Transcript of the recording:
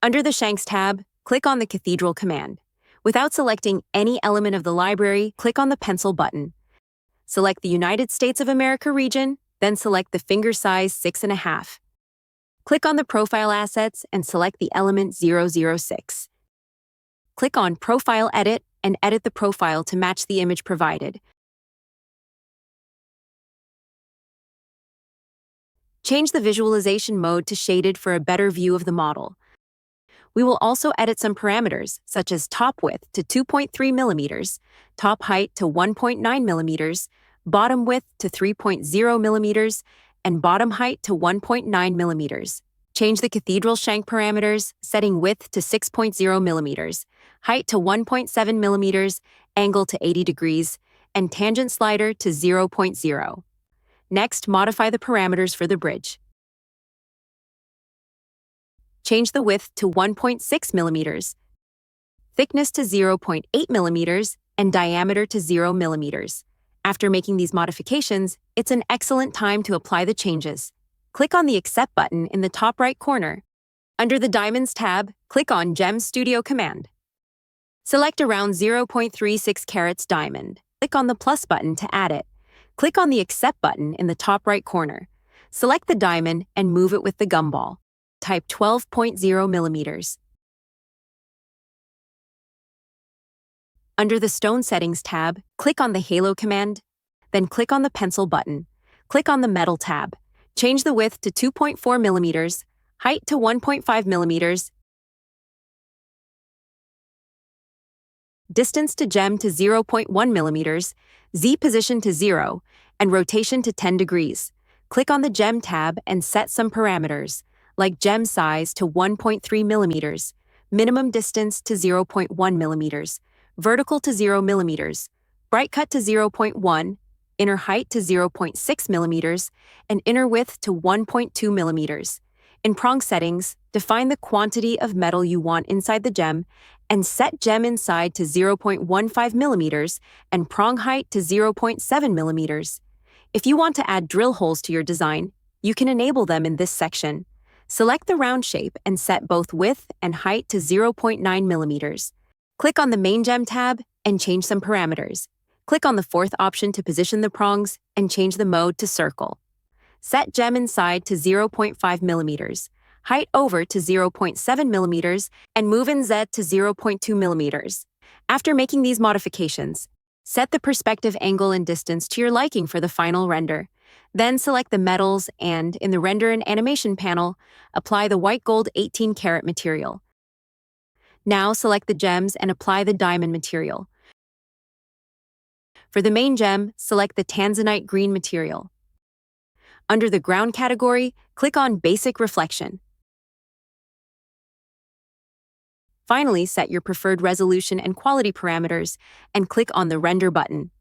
Under the Shanks tab, click on the Cathedral command. Without selecting any element of the library, click on the pencil button. Select the United States of America region, then select the finger size 6.5. Click on the profile assets and select the element 006. Click on Profile Edit and edit the profile to match the image provided. Change the visualization mode to shaded for a better view of the model. We will also edit some parameters, such as top width to 2.3 millimeters, top height to 1.9 millimeters, bottom width to 3.0 millimeters, and bottom height to 1.9 millimeters. Change the Cathedral shank parameters, setting width to 6.0 millimeters, height to 1.7 millimeters, angle to 80 degrees, and tangent slider to 0.0. Next, modify the parameters for the bridge. Change the width to 1.6 millimeters, thickness to 0.8 millimeters, and diameter to 0 millimeters. After making these modifications, it's an excellent time to apply the changes. Click on the Accept button in the top right corner. Under the Diamonds tab, click on Gem Studio command. Select around 0.36 carats diamond. Click on the plus button to add it. Click on the Accept button in the top right corner. Select the diamond and move it with the gumball. Type 12.0 millimeters. Under the Stone Settings tab, click on the Halo command, then click on the Pencil button. Click on the Metal tab. Change the width to 2.4 millimeters, height to 1.5 millimeters, distance to gem to 0.1 millimeters, Z position to 0, and rotation to 10 degrees. Click on the Gem tab and set some parameters, like gem size to 1.3 millimeters, minimum distance to 0.1 millimeters, vertical to 0 millimeters, bright cut to 0.1, inner height to 0.6 millimeters, and inner width to 1.2 millimeters. In Prong settings, define the quantity of metal you want inside the gem and set gem inside to 0.15 millimeters and prong height to 0.7 millimeters. If you want to add drill holes to your design, you can enable them in this section. Select the round shape and set both width and height to 0.9 millimeters. Click on the Main Gem tab and change some parameters. Click on the fourth option to position the prongs and change the mode to circle. Set gem inside to 0.5 millimeters, height over to 0.7 millimeters, and move in Z to 0.2 millimeters. After making these modifications, set the perspective angle and distance to your liking for the final render. Then select the metals and, in the Render and Animation panel, apply the white gold 18-karat material. Now select the gems and apply the diamond material. For the main gem, select the tanzanite green material. Under the ground category, click on Basic Reflection. Finally, set your preferred resolution and quality parameters and click on the Render button.